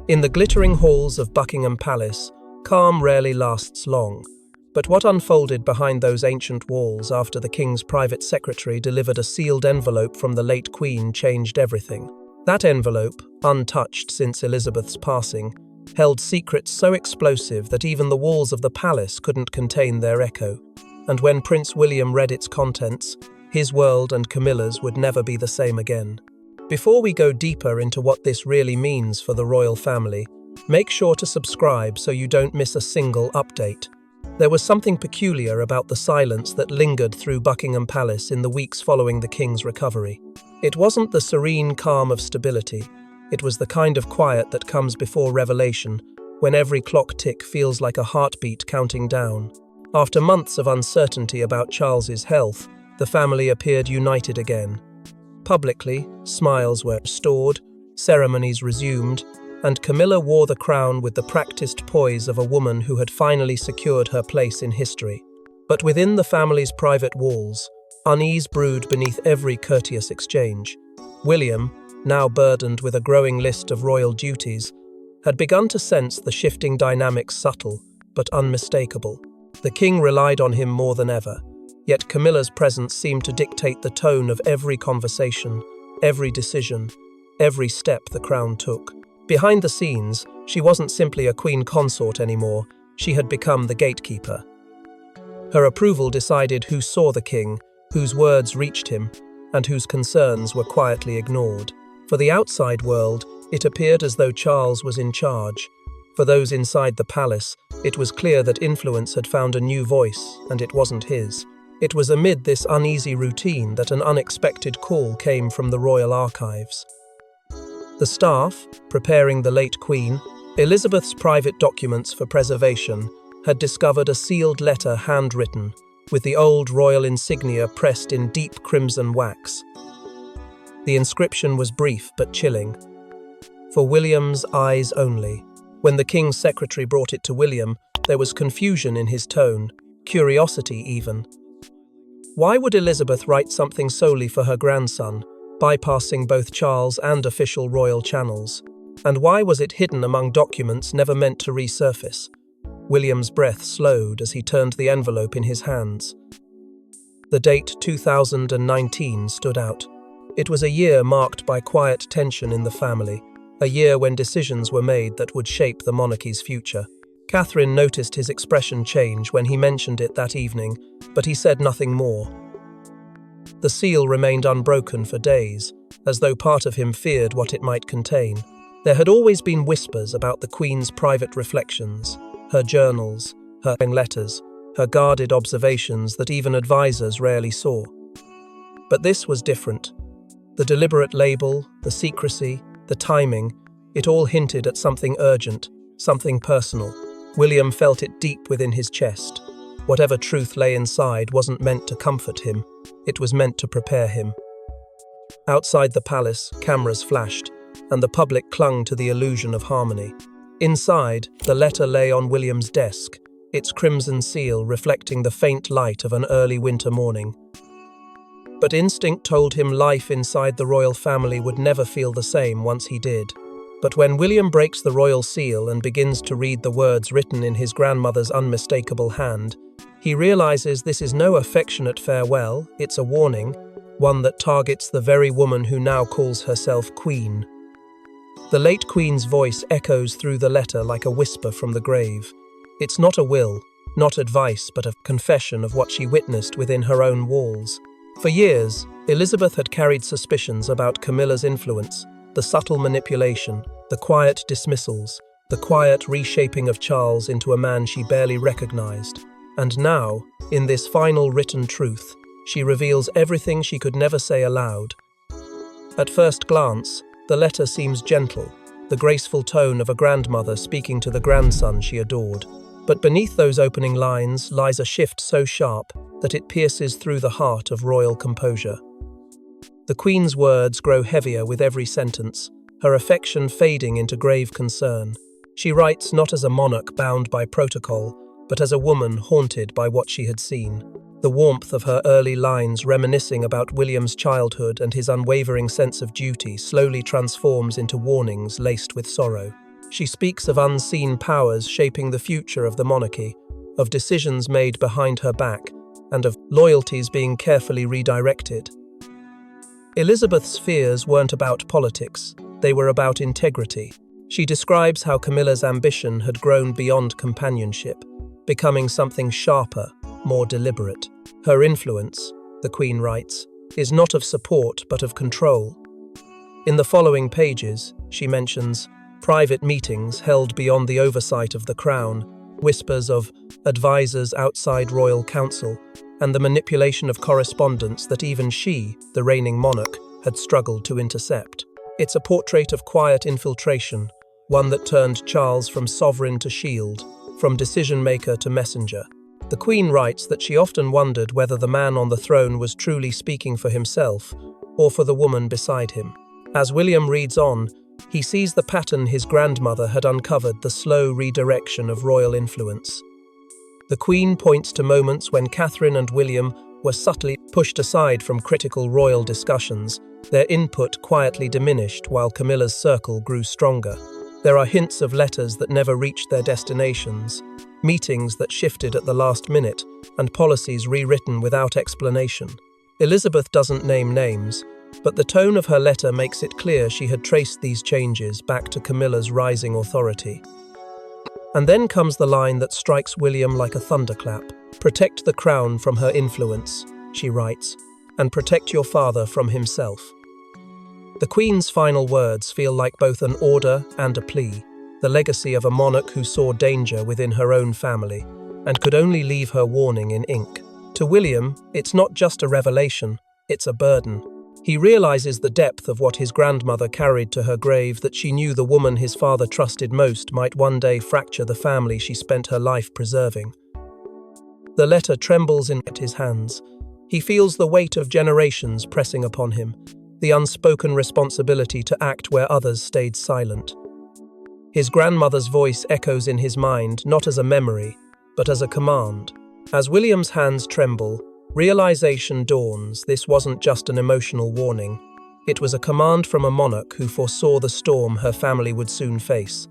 In the glittering halls of Buckingham Palace, calm rarely lasts long. But what unfolded behind those ancient walls after the king's private secretary delivered a sealed envelope from the late Queen changed everything. That envelope, untouched since Elizabeth's passing, held secrets so explosive that even the walls of the palace couldn't contain their echo. And when Prince William read its contents, his world and Camilla's would never be the same again. Before we go deeper into what this really means for the royal family, make sure to subscribe so you don't miss a single update. There was something peculiar about the silence that lingered through Buckingham Palace in the weeks following the king's recovery. It wasn't the serene calm of stability. It was the kind of quiet that comes before revelation, when every clock tick feels like a heartbeat counting down. After months of uncertainty about Charles's health, the family appeared united again. Publicly, smiles were restored, ceremonies resumed, and Camilla wore the crown with the practiced poise of a woman who had finally secured her place in history. But within the family's private walls, unease brewed beneath every courteous exchange. William, now burdened with a growing list of royal duties, had begun to sense the shifting dynamics subtle but unmistakable. The king relied on him more than ever, yet Camilla's presence seemed to dictate the tone of every conversation, every decision, every step the crown took. Behind the scenes, she wasn't simply a queen consort anymore, she had become the gatekeeper. Her approval decided who saw the king, whose words reached him, and whose concerns were quietly ignored. For the outside world, it appeared as though Charles was in charge. For those inside the palace, it was clear that influence had found a new voice, and it wasn't his. It was amid this uneasy routine that an unexpected call came from the royal archives. The staff, preparing the late Queen, Elizabeth's private documents for preservation, had discovered a sealed letter handwritten, with the old royal insignia pressed in deep crimson wax. The inscription was brief but chilling. For William's eyes only. When the king's secretary brought it to William, there was confusion in his tone, curiosity even. Why would Elizabeth write something solely for her grandson, bypassing both Charles and official royal channels? And why was it hidden among documents never meant to resurface? William's breath slowed as he turned the envelope in his hands. The date 2019 stood out. It was a year marked by quiet tension in the family, a year when decisions were made that would shape the monarchy's future. Catherine noticed his expression change when he mentioned it that evening, but he said nothing more. The seal remained unbroken for days, as though part of him feared what it might contain. There had always been whispers about the Queen's private reflections, her journals, her letters, her guarded observations that even advisors rarely saw. But this was different. The deliberate label, the secrecy, the timing, it all hinted at something urgent, something personal. William felt it deep within his chest. Whatever truth lay inside wasn't meant to comfort him, it was meant to prepare him. Outside the palace, cameras flashed, and the public clung to the illusion of harmony. Inside, the letter lay on William's desk, its crimson seal reflecting the faint light of an early winter morning. But instinct told him life inside the royal family would never feel the same once he did. But when William breaks the royal seal and begins to read the words written in his grandmother's unmistakable hand, he realizes this is no affectionate farewell, it's a warning, one that targets the very woman who now calls herself Queen. The late Queen's voice echoes through the letter like a whisper from the grave. It's not a will, not advice, but a confession of what she witnessed within her own walls. For years, Elizabeth had carried suspicions about Camilla's influence, the subtle manipulation, the quiet dismissals, the quiet reshaping of Charles into a man she barely recognized. And now, in this final written truth, she reveals everything she could never say aloud. At first glance, the letter seems gentle, the graceful tone of a grandmother speaking to the grandson she adored. But beneath those opening lines lies a shift so sharp that it pierces through the heart of royal composure. The Queen's words grow heavier with every sentence, her affection fading into grave concern. She writes not as a monarch bound by protocol, but as a woman haunted by what she had seen. The warmth of her early lines reminiscing about William's childhood and his unwavering sense of duty slowly transforms into warnings laced with sorrow. She speaks of unseen powers shaping the future of the monarchy, of decisions made behind her back, and of loyalties being carefully redirected. Elizabeth's fears weren't about politics, they were about integrity. She describes how Camilla's ambition had grown beyond companionship, becoming something sharper, more deliberate. Her influence, the Queen writes, is not of support but of control. In the following pages, she mentions private meetings held beyond the oversight of the Crown, whispers of advisors outside royal council, and the manipulation of correspondence that even she, the reigning monarch, had struggled to intercept. It's a portrait of quiet infiltration, one that turned Charles from sovereign to shield, from decision-maker to messenger. The Queen writes that she often wondered whether the man on the throne was truly speaking for himself or for the woman beside him. As William reads on, he sees the pattern his grandmother had uncovered, the slow redirection of royal influence. The Queen points to moments when Catherine and William were subtly pushed aside from critical royal discussions, their input quietly diminished while Camilla's circle grew stronger. There are hints of letters that never reached their destinations, meetings that shifted at the last minute, and policies rewritten without explanation. Elizabeth doesn't name names, but the tone of her letter makes it clear she had traced these changes back to Camilla's rising authority. And then comes the line that strikes William like a thunderclap. "Protect the crown from her influence," she writes, "and protect your father from himself." The Queen's final words feel like both an order and a plea, the legacy of a monarch who saw danger within her own family and could only leave her warning in ink. To William, it's not just a revelation, it's a burden. He realizes the depth of what his grandmother carried to her grave, that she knew the woman his father trusted most might one day fracture the family she spent her life preserving. The letter trembles in his hands. He feels the weight of generations pressing upon him, the unspoken responsibility to act where others stayed silent. His grandmother's voice echoes in his mind, not as a memory, but as a command. As William's hands tremble, realization dawns. This wasn't just an emotional warning. It was a command from a monarch who foresaw the storm her family would soon face.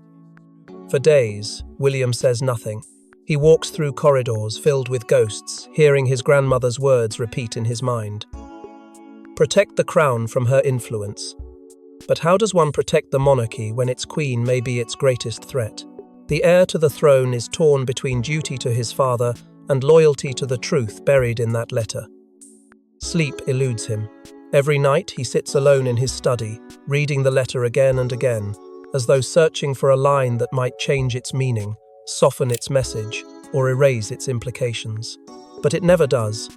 For days, William says nothing. He walks through corridors filled with ghosts, hearing his grandmother's words repeat in his mind. Protect the crown from her influence. But how does one protect the monarchy when its queen may be its greatest threat? The heir to the throne is torn between duty to his father and loyalty to the truth buried in that letter. Sleep eludes him. Every night he sits alone in his study, reading the letter again and again, as though searching for a line that might change its meaning, soften its message, or erase its implications. But it never does.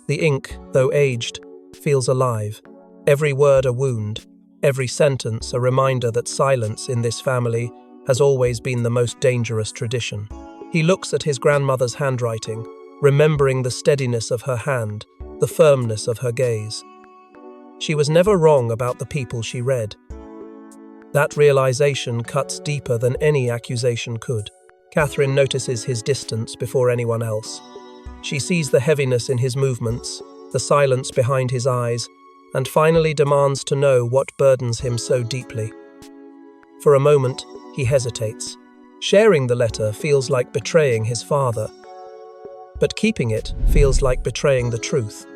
The ink, though aged, feels alive. Every word a wound, every sentence a reminder that silence in this family has always been the most dangerous tradition. He looks at his grandmother's handwriting, remembering the steadiness of her hand, the firmness of her gaze. She was never wrong about the people she read. That realization cuts deeper than any accusation could. Catherine notices his distance before anyone else. She sees the heaviness in his movements, the silence behind his eyes, and finally demands to know what burdens him so deeply. For a moment, he hesitates. Sharing the letter feels like betraying his father, but keeping it feels like betraying the truth.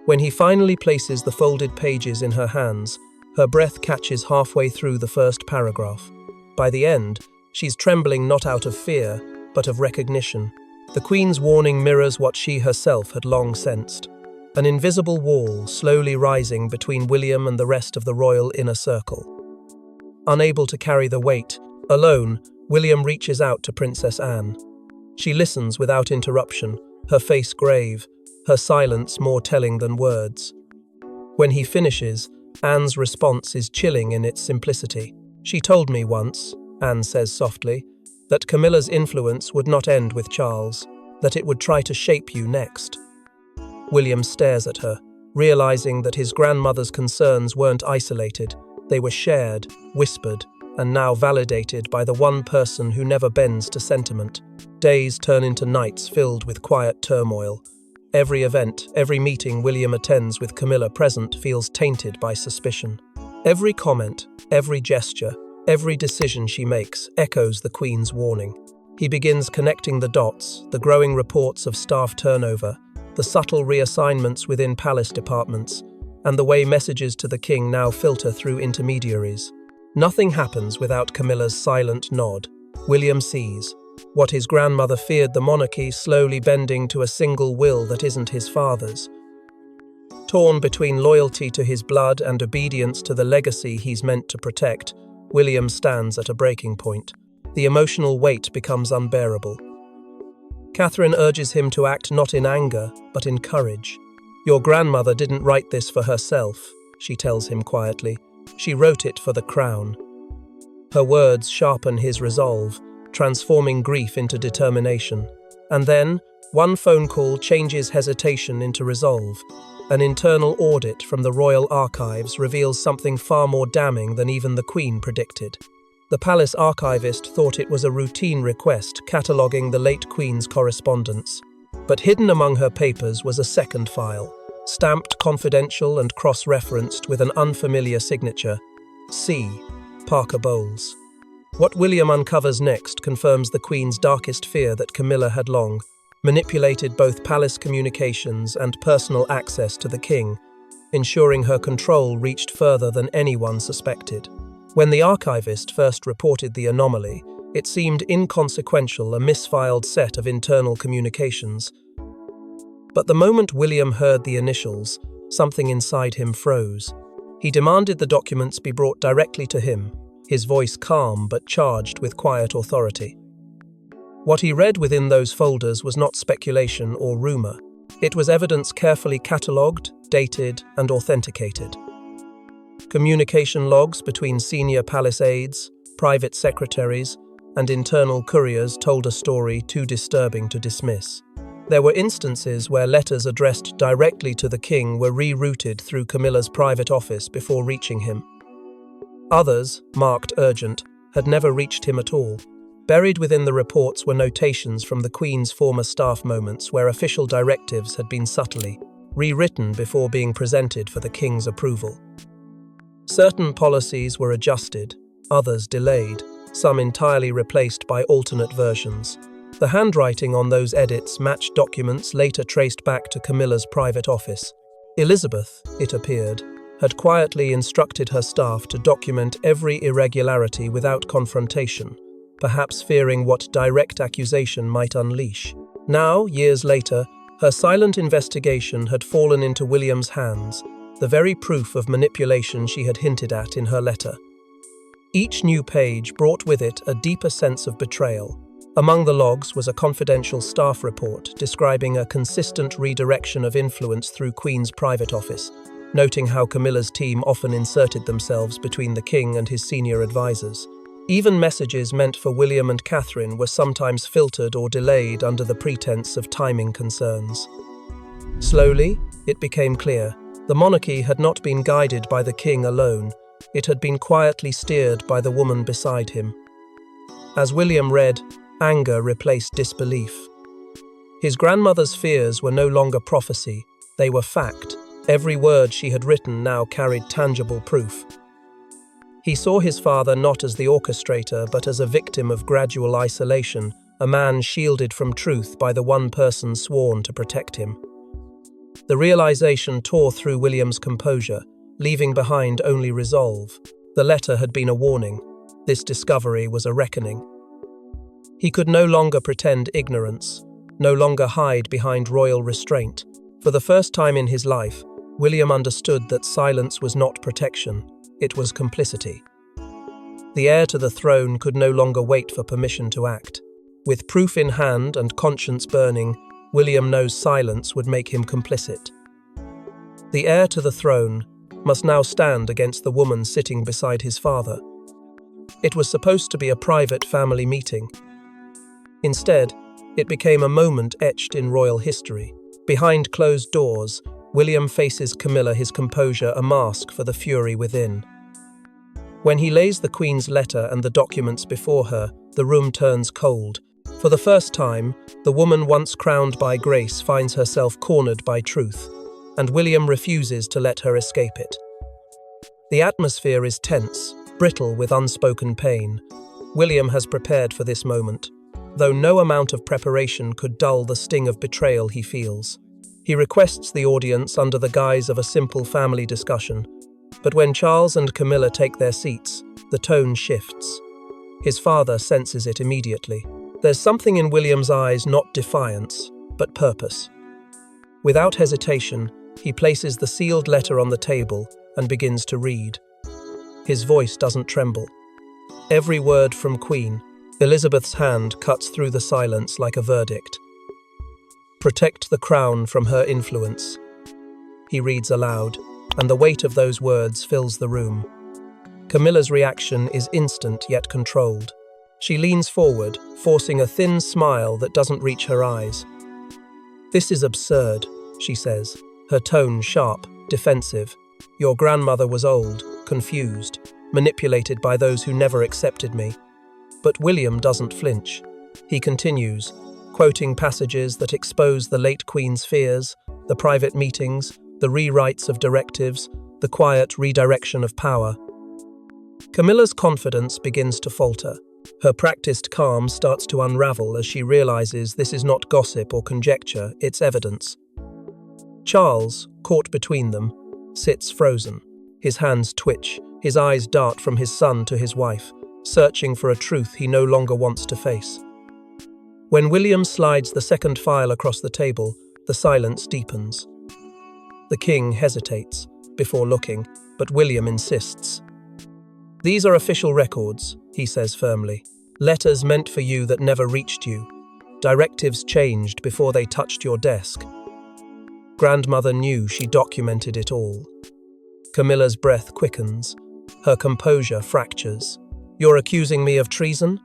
When he finally places the folded pages in her hands, her breath catches halfway through the first paragraph. By the end, she's trembling not out of fear, but of recognition. The Queen's warning mirrors what she herself had long sensed. An invisible wall slowly rising between William and the rest of the royal inner circle. Unable to carry the weight, alone, William reaches out to Princess Anne. She listens without interruption, her face grave, her silence more telling than words. When he finishes, Anne's response is chilling in its simplicity. "She told me once," Anne says softly, "that Camilla's influence would not end with Charles, that it would try to shape you next." William stares at her, realizing that his grandmother's concerns weren't isolated. They were shared, whispered, and now validated by the one person who never bends to sentiment. Days turn into nights filled with quiet turmoil. Every event, every meeting William attends with Camilla present feels tainted by suspicion. Every comment, every gesture, Every decision she makes echoes the Queen's warning. He begins connecting the dots, the growing reports of staff turnover, the subtle reassignments within palace departments, and the way messages to the king now filter through intermediaries. Nothing happens without Camilla's silent nod. William sees what his grandmother feared, the monarchy slowly bending to a single will that isn't his father's. Torn between loyalty to his blood and obedience to the legacy he's meant to protect, William stands at a breaking point. The emotional weight becomes unbearable. Catherine urges him to act not in anger, but in courage. "Your grandmother didn't write this for herself," she tells him quietly. "She wrote it for the crown." Her words sharpen his resolve, transforming grief into determination. And then, one phone call changes hesitation into resolve. An internal audit from the royal archives reveals something far more damning than even the Queen predicted. The palace archivist thought it was a routine request cataloguing the late Queen's correspondence. But hidden among her papers was a second file, stamped confidential and cross-referenced with an unfamiliar signature, C. Parker Bowles. What William uncovers next confirms the Queen's darkest fear that Camilla had long manipulated both palace communications and personal access to the king, ensuring her control reached further than anyone suspected. When the archivist first reported the anomaly, it seemed inconsequential, a misfiled set of internal communications. But the moment William heard the initials, something inside him froze. He demanded the documents be brought directly to him, his voice calm but charged with quiet authority. What he read within those folders was not speculation or rumor. It was evidence carefully catalogued, dated, and authenticated. Communication logs between senior palace aides, private secretaries, and internal couriers told a story too disturbing to dismiss. There were instances where letters addressed directly to the king were rerouted through Camilla's private office before reaching him. Others, marked urgent, had never reached him at all. Buried within the reports were notations from the Queen's former staff moments where official directives had been subtly rewritten before being presented for the king's approval. Certain policies were adjusted, others delayed, some entirely replaced by alternate versions. The handwriting on those edits matched documents later traced back to Camilla's private office. Elizabeth, it appeared, had quietly instructed her staff to document every irregularity without confrontation, perhaps fearing what direct accusation might unleash. Now, years later, her silent investigation had fallen into William's hands, the very proof of manipulation she had hinted at in her letter. Each new page brought with it a deeper sense of betrayal. Among the logs was a confidential staff report describing a consistent redirection of influence through Queen's private office, noting how Camilla's team often inserted themselves between the king and his senior advisors. Even messages meant for William and Catherine were sometimes filtered or delayed under the pretense of timing concerns. Slowly, it became clear. The monarchy had not been guided by the king alone, it had been quietly steered by the woman beside him. As William read, anger replaced disbelief. His grandmother's fears were no longer prophecy, they were fact. Every word she had written now carried tangible proof. He saw his father not as the orchestrator but as a victim of gradual isolation, a man shielded from truth by the one person sworn to protect him. The realization tore through William's composure, leaving behind only resolve. The letter had been a warning. This discovery was a reckoning. He could no longer pretend ignorance, no longer hide behind royal restraint. For the first time in his life, William understood that silence was not protection, it was complicity. The heir to the throne could no longer wait for permission to act. With proof in hand and conscience burning, William knows silence would make him complicit. The heir to the throne must now stand against the woman sitting beside his father. It was supposed to be a private family meeting. Instead, it became a moment etched in royal history. Behind closed doors, William faces Camilla, his composure a mask for the fury within. When he lays the Queen's letter and the documents before her, the room turns cold. For the first time, the woman once crowned by grace finds herself cornered by truth, and William refuses to let her escape it. The atmosphere is tense, brittle with unspoken pain. William has prepared for this moment, though no amount of preparation could dull the sting of betrayal he feels. He requests the audience under the guise of a simple family discussion, but when Charles and Camilla take their seats, the tone shifts. His father senses it immediately. There's something in William's eyes, not defiance, but purpose. Without hesitation, he places the sealed letter on the table and begins to read. His voice doesn't tremble. Every word from Queen Elizabeth's hand cuts through the silence like a verdict. Protect the crown from her influence. He reads aloud, and the weight of those words fills the room. Camilla's reaction is instant yet controlled. She leans forward, forcing a thin smile that doesn't reach her eyes. "This is absurd," she says, her tone sharp, defensive. "Your grandmother was old, confused, manipulated by those who never accepted me." But William doesn't flinch. He continues, quoting passages that expose the late Queen's fears, the private meetings, the rewrites of directives, the quiet redirection of power. Camilla's confidence begins to falter. Her practiced calm starts to unravel as she realizes this is not gossip or conjecture, it's evidence. Charles, caught between them, sits frozen. His hands twitch, his eyes dart from his son to his wife, searching for a truth he no longer wants to face. When William slides the second file across the table, the silence deepens. The king hesitates before looking, but William insists. "These are official records," he says firmly. "Letters meant for you that never reached you. Directives changed before they touched your desk. Grandmother knew, she documented it all." Camilla's breath quickens. Her composure fractures. "You're accusing me of treason?"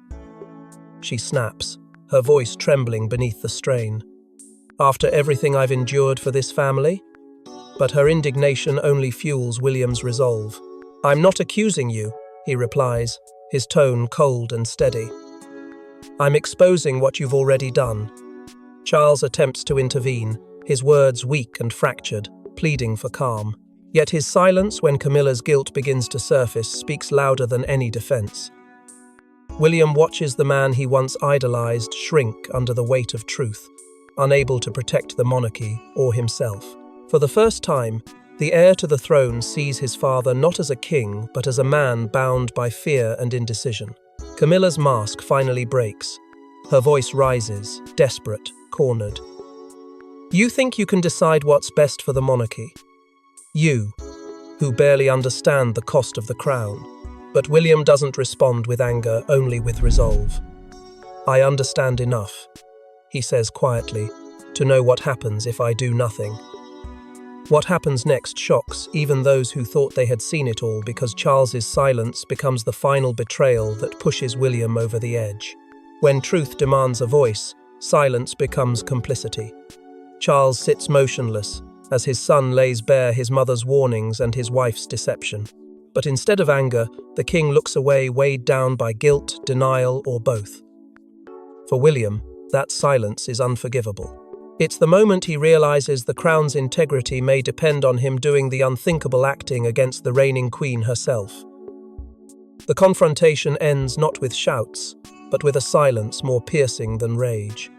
She snaps, her voice trembling beneath the strain. "After everything I've endured for this family?" But her indignation only fuels William's resolve. "I'm not accusing you," he replies, his tone cold and steady. "I'm exposing what you've already done." Charles attempts to intervene, his words weak and fractured, pleading for calm. Yet his silence when Camilla's guilt begins to surface speaks louder than any defense. William watches the man he once idolized shrink under the weight of truth, unable to protect the monarchy or himself. For the first time, the heir to the throne sees his father not as a king, but as a man bound by fear and indecision. Camilla's mask finally breaks. Her voice rises, desperate, cornered. "You think you can decide what's best for the monarchy? You, who barely understand the cost of the crown." But William doesn't respond with anger, only with resolve. "I understand enough," he says quietly, "to know what happens if I do nothing." What happens next shocks even those who thought they had seen it all, because Charles's silence becomes the final betrayal that pushes William over the edge. When truth demands a voice, silence becomes complicity. Charles sits motionless as his son lays bare his mother's warnings and his wife's deception. But instead of anger, the king looks away, weighed down by guilt, denial, or both. For William, that silence is unforgivable. It's the moment he realizes the crown's integrity may depend on him doing the unthinkable acting against the reigning queen herself. The confrontation ends not with shouts, but with a silence more piercing than rage.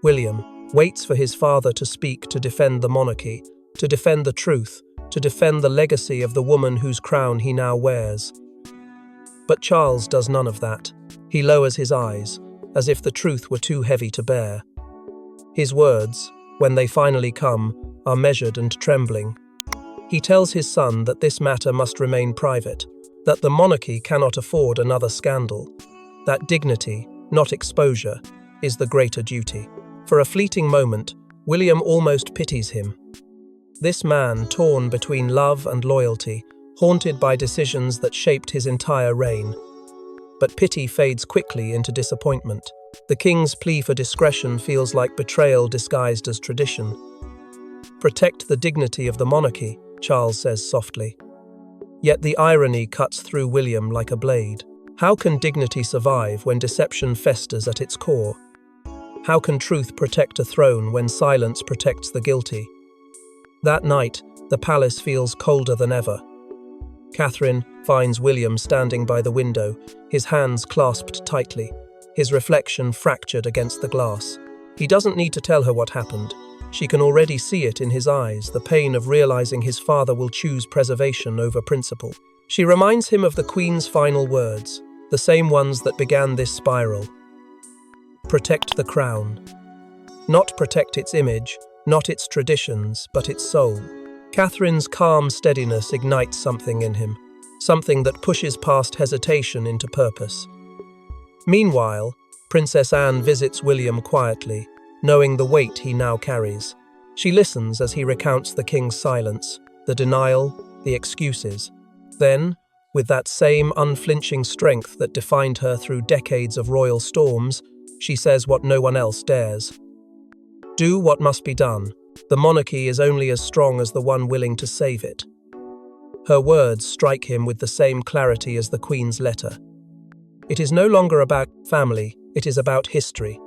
William waits for his father to speak, to defend the monarchy, to defend the truth, to defend the legacy of the woman whose crown he now wears. But Charles does none of that. He lowers his eyes, as if the truth were too heavy to bear. His words, when they finally come, are measured and trembling. He tells his son that this matter must remain private, that the monarchy cannot afford another scandal, that dignity, not exposure, is the greater duty. For a fleeting moment, William almost pities him. This man, torn between love and loyalty, haunted by decisions that shaped his entire reign. But pity fades quickly into disappointment. The king's plea for discretion feels like betrayal disguised as tradition. "Protect the dignity of the monarchy," Charles says softly. Yet the irony cuts through William like a blade. How can dignity survive when deception festers at its core? How can truth protect a throne when silence protects the guilty? That night, the palace feels colder than ever. Catherine, finds William standing by the window, his hands clasped tightly, his reflection fractured against the glass. He doesn't need to tell her what happened. She can already see it in his eyes, the pain of realizing his father will choose preservation over principle. She reminds him of the Queen's final words, the same ones that began this spiral. Protect the crown. Not protect its image, not its traditions, but its soul. Catherine's calm steadiness ignites something in him, something that pushes past hesitation into purpose. Meanwhile, Princess Anne visits William quietly, knowing the weight he now carries. She listens as he recounts the king's silence, the denial, the excuses. Then, with that same unflinching strength that defined her through decades of royal storms, she says what no one else dares. Do what must be done. The monarchy is only as strong as the one willing to save it. Her words strike him with the same clarity as the Queen's letter. It is no longer about family, it is about history.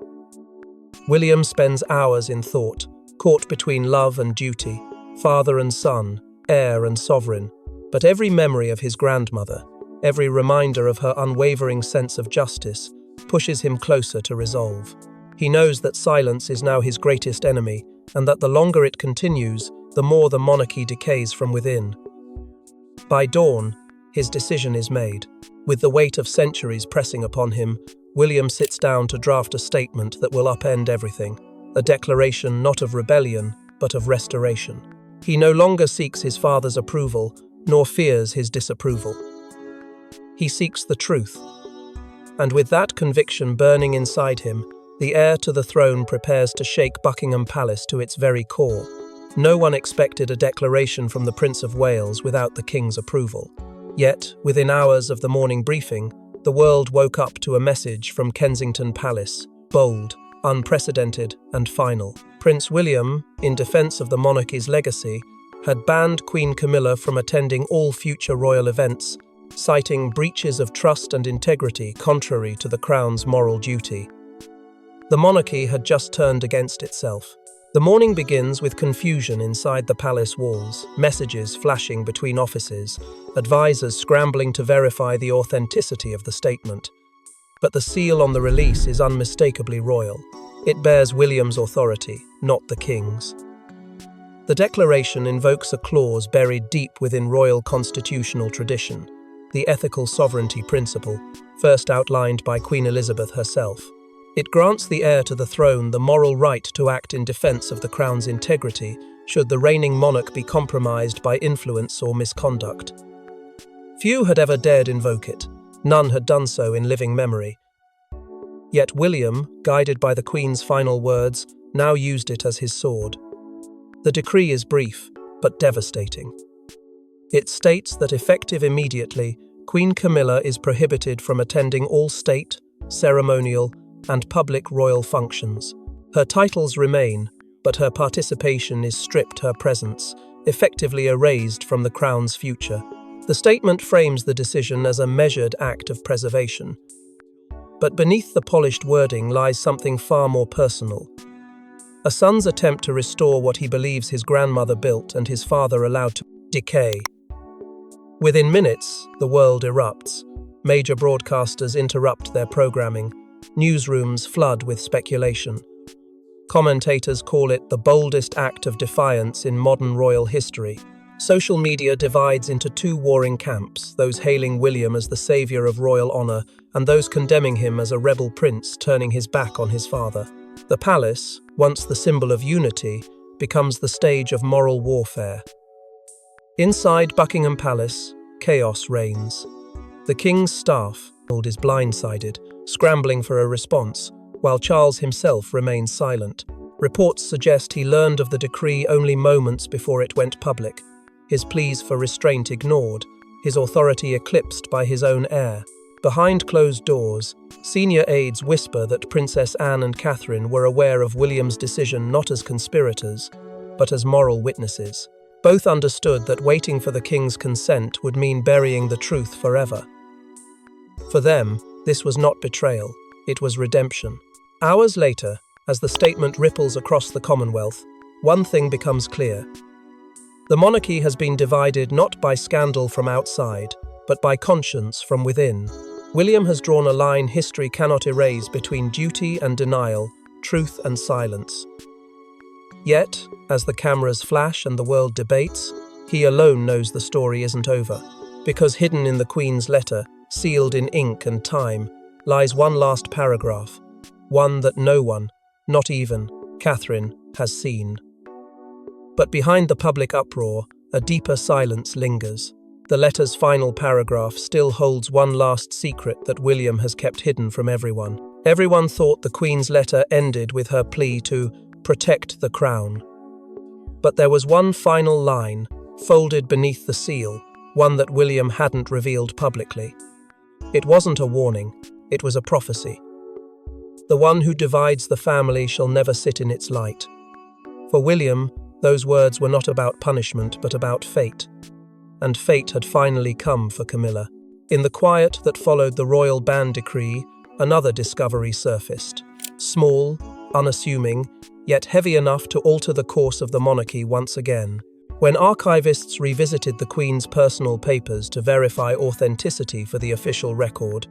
William spends hours in thought, caught between love and duty, father and son, heir and sovereign. But every memory of his grandmother, every reminder of her unwavering sense of justice, pushes him closer to resolve. He knows that silence is now his greatest enemy, and that the longer it continues, the more the monarchy decays from within. By dawn, his decision is made. With the weight of centuries pressing upon him, William sits down to draft a statement that will upend everything, a declaration not of rebellion, but of restoration. He no longer seeks his father's approval, nor fears his disapproval. He seeks the truth. And with that conviction burning inside him, the heir to the throne prepares to shake Buckingham Palace to its very core. No one expected a declaration from the Prince of Wales without the King's approval. Yet, within hours of the morning briefing, the world woke up to a message from Kensington Palace, bold, unprecedented, and final. Prince William, in defense of the monarchy's legacy, had banned Queen Camilla from attending all future royal events, citing breaches of trust and integrity contrary to the Crown's moral duty. The monarchy had just turned against itself. The morning begins with confusion inside the palace walls, messages flashing between offices, advisors scrambling to verify the authenticity of the statement. But the seal on the release is unmistakably royal. It bears William's authority, not the king's. The declaration invokes a clause buried deep within royal constitutional tradition, the ethical sovereignty principle, first outlined by Queen Elizabeth herself. It grants the heir to the throne the moral right to act in defense of the Crown's integrity should the reigning monarch be compromised by influence or misconduct. Few had ever dared invoke it. None had done so in living memory. Yet William, guided by the Queen's final words, now used it as his sword. The decree is brief, but devastating. It states that effective immediately, Queen Camilla is prohibited from attending all state, ceremonial, and public royal functions. Her titles remain, but her participation is stripped her presence, effectively erased from the Crown's future. The statement frames the decision as a measured act of preservation. But beneath the polished wording lies something far more personal. A son's attempt to restore what he believes his grandmother built and his father allowed to decay. Within minutes, the world erupts. Major broadcasters interrupt their programming. Newsrooms flood with speculation. Commentators call it the boldest act of defiance in modern royal history. Social media divides into two warring camps, those hailing William as the savior of royal honor and those condemning him as a rebel prince turning his back on his father. The palace, once the symbol of unity, becomes the stage of moral warfare. Inside Buckingham Palace, chaos reigns. The king's staff is blindsided, scrambling for a response, while Charles himself remains silent. Reports suggest he learned of the decree only moments before it went public, his pleas for restraint ignored, his authority eclipsed by his own heir. Behind closed doors, senior aides whisper that Princess Anne and Catherine were aware of William's decision not as conspirators, but as moral witnesses. Both understood that waiting for the king's consent would mean burying the truth forever. For them, this was not betrayal, it was redemption. Hours later, as the statement ripples across the Commonwealth, one thing becomes clear. The monarchy has been divided not by scandal from outside, but by conscience from within. William has drawn a line history cannot erase between duty and denial, truth and silence. Yet, as the cameras flash and the world debates, he alone knows the story isn't over, because hidden in the Queen's letter, sealed in ink and time, lies one last paragraph, one that no one, not even Catherine, has seen. But behind the public uproar, a deeper silence lingers. The letter's final paragraph still holds one last secret that William has kept hidden from everyone. Everyone thought the Queen's letter ended with her plea to protect the crown. But there was one final line, folded beneath the seal, one that William hadn't revealed publicly. It wasn't a warning, it was a prophecy. The one who divides the family shall never sit in its light. For William, those words were not about punishment but about fate. And fate had finally come for Camilla. In the quiet that followed the royal ban decree, another discovery surfaced. Small, unassuming, yet heavy enough to alter the course of the monarchy once again. When archivists revisited the Queen's personal papers to verify authenticity for the official record,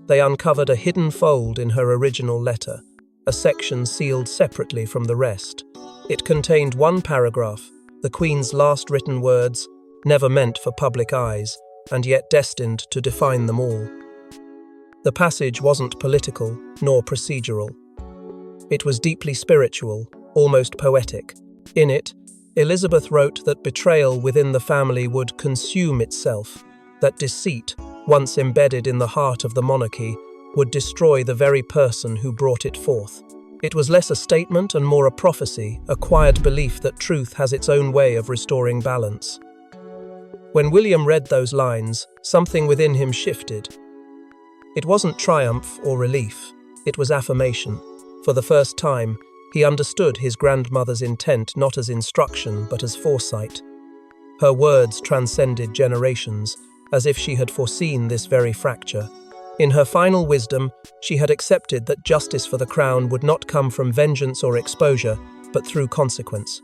they uncovered a hidden fold in her original letter, a section sealed separately from the rest. It contained one paragraph, the Queen's last written words, never meant for public eyes, and yet destined to define them all. The passage wasn't political, nor procedural. It was deeply spiritual, almost poetic. In it, Elizabeth wrote that betrayal within the family would consume itself, that deceit, once embedded in the heart of the monarchy, would destroy the very person who brought it forth. It was less a statement and more a prophecy, a quiet belief that truth has its own way of restoring balance. When William read those lines, something within him shifted. It wasn't triumph or relief, it was affirmation. For the first time, he understood his grandmother's intent not as instruction but as foresight. Her words transcended generations, as if she had foreseen this very fracture. In her final wisdom, she had accepted that justice for the crown would not come from vengeance or exposure, but through consequence.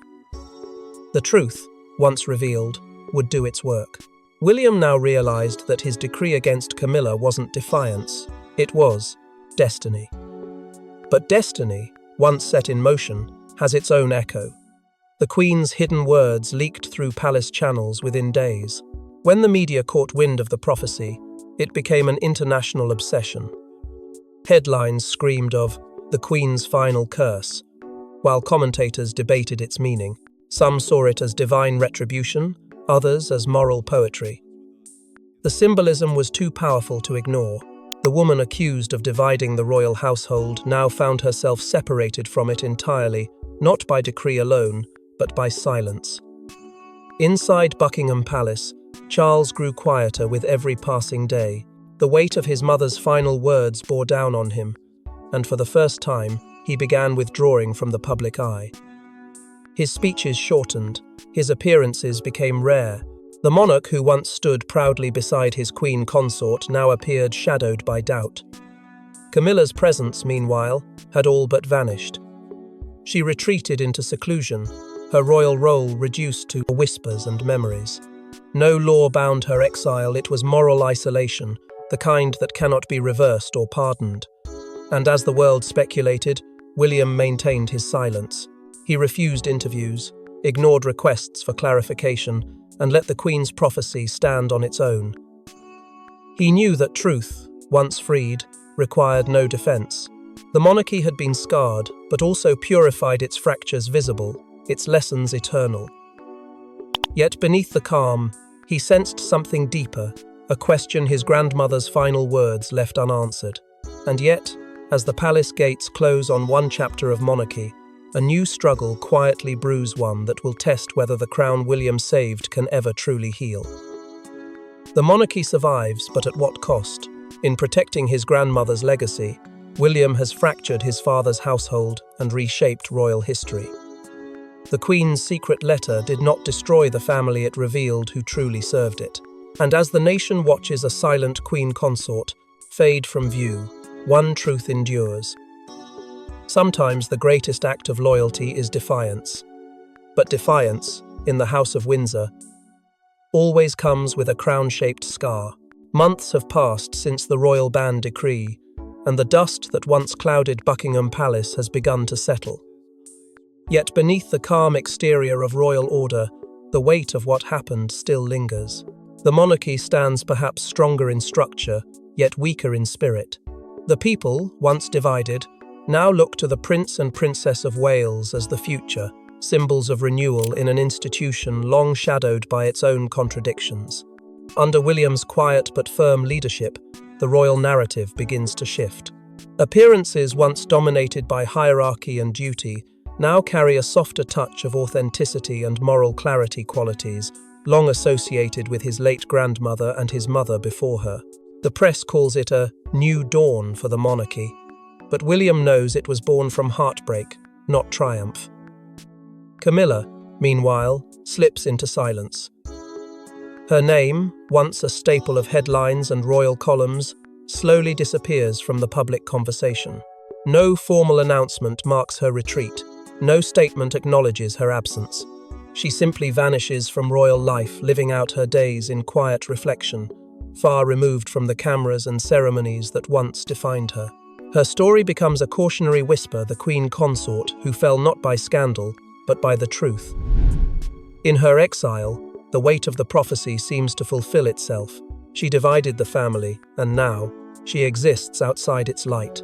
The truth, once revealed, would do its work. William now realized that his decree against Camilla wasn't defiance, it was destiny. But destiny, once set in motion, has its own echo. The Queen's hidden words leaked through palace channels within days. When the media caught wind of the prophecy, it became an international obsession. Headlines screamed of the Queen's final curse, while commentators debated its meaning. Some saw it as divine retribution, others as moral poetry. The symbolism was too powerful to ignore. The woman accused of dividing the royal household now found herself separated from it entirely, not by decree alone, but by silence. Inside Buckingham Palace, Charles grew quieter with every passing day. The weight of his mother's final words bore down on him, and for the first time, he began withdrawing from the public eye. His speeches shortened, his appearances became rare. The monarch who once stood proudly beside his queen consort now appeared shadowed by doubt. Camilla's presence, meanwhile, had all but vanished. She retreated into seclusion, her royal role reduced to whispers and memories. No law bound her exile, it was moral isolation, the kind that cannot be reversed or pardoned. And as the world speculated, William maintained his silence. He refused interviews, ignored requests for clarification, and let the Queen's prophecy stand on its own. He knew that truth, once freed, required no defense. The monarchy had been scarred, but also purified, its fractures visible, its lessons eternal. Yet beneath the calm, he sensed something deeper, a question his grandmother's final words left unanswered. And yet, as the palace gates close on one chapter of monarchy, a new struggle quietly brews, one that will test whether the crown William saved can ever truly heal. The monarchy survives, but at what cost? In protecting his grandmother's legacy, William has fractured his father's household and reshaped royal history. The Queen's secret letter did not destroy the family it revealed who truly served it. And as the nation watches a silent queen consort fade from view, one truth endures. Sometimes the greatest act of loyalty is defiance. But defiance, in the House of Windsor, always comes with a crown-shaped scar. Months have passed since the royal ban decree, and the dust that once clouded Buckingham Palace has begun to settle. Yet beneath the calm exterior of royal order, the weight of what happened still lingers. The monarchy stands perhaps stronger in structure, yet weaker in spirit. The people, once divided, now look to the Prince and Princess of Wales as the future, symbols of renewal in an institution long shadowed by its own contradictions. Under William's quiet but firm leadership, the royal narrative begins to shift. Appearances once dominated by hierarchy and duty now carry a softer touch of authenticity and moral clarity, qualities long associated with his late grandmother and his mother before her. The press calls it a new dawn for the monarchy, but William knows it was born from heartbreak, not triumph. Camilla, meanwhile, slips into silence. Her name, once a staple of headlines and royal columns, slowly disappears from the public conversation. No formal announcement marks her retreat. No statement acknowledges her absence. She simply vanishes from royal life, living out her days in quiet reflection, far removed from the cameras and ceremonies that once defined her. Her story becomes a cautionary whisper, the queen consort who fell not by scandal, but by the truth. In her exile, the weight of the prophecy seems to fulfill itself. She divided the family, and now she exists outside its light.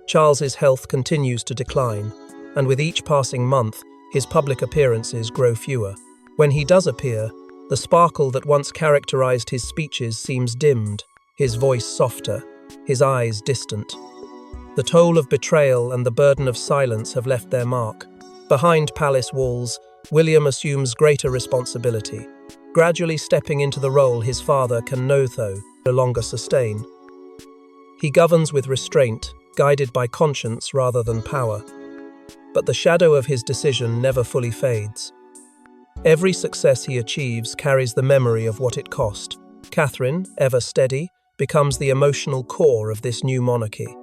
Charles's health continues to decline, and with each passing month, his public appearances grow fewer. When he does appear, the sparkle that once characterized his speeches seems dimmed, his voice softer, his eyes distant. The toll of betrayal and the burden of silence have left their mark. Behind palace walls, William assumes greater responsibility, gradually stepping into the role his father can no longer sustain. He governs with restraint, guided by conscience rather than power. But the shadow of his decision never fully fades. Every success he achieves carries the memory of what it cost. Catherine, ever steady, becomes the emotional core of this new monarchy.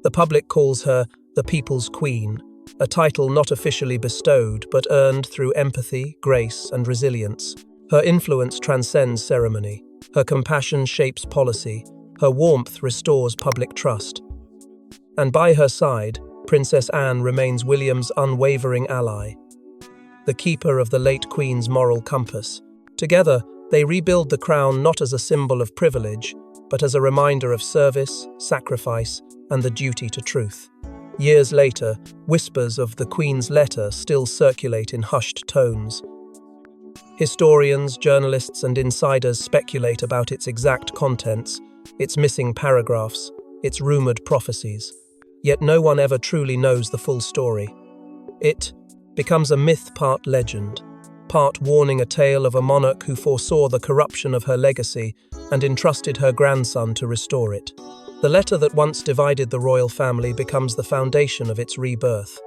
The public calls her the People's Queen, a title not officially bestowed but earned through empathy, grace, and resilience. Her influence transcends ceremony. Her compassion shapes policy. Her warmth restores public trust. And by her side, Princess Anne remains William's unwavering ally, the keeper of the late Queen's moral compass. Together, they rebuild the crown not as a symbol of privilege, but as a reminder of service, sacrifice, and the duty to truth. Years later, whispers of the Queen's letter still circulate in hushed tones. Historians, journalists, and insiders speculate about its exact contents, its missing paragraphs, its rumored prophecies. Yet no one ever truly knows the full story. It becomes a myth, part legend, part warning, a tale of a monarch who foresaw the corruption of her legacy and entrusted her grandson to restore it. The letter that once divided the royal family becomes the foundation of its rebirth.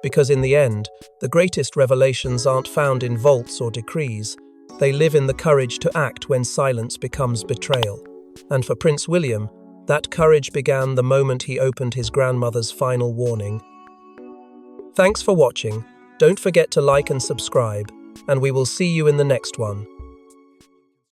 Because in the end, the greatest revelations aren't found in vaults or decrees. They live in the courage to act when silence becomes betrayal. And for Prince William, that courage began the moment he opened his grandmother's final warning. Thanks for watching. Don't forget to like and subscribe, and we will see you in the next one.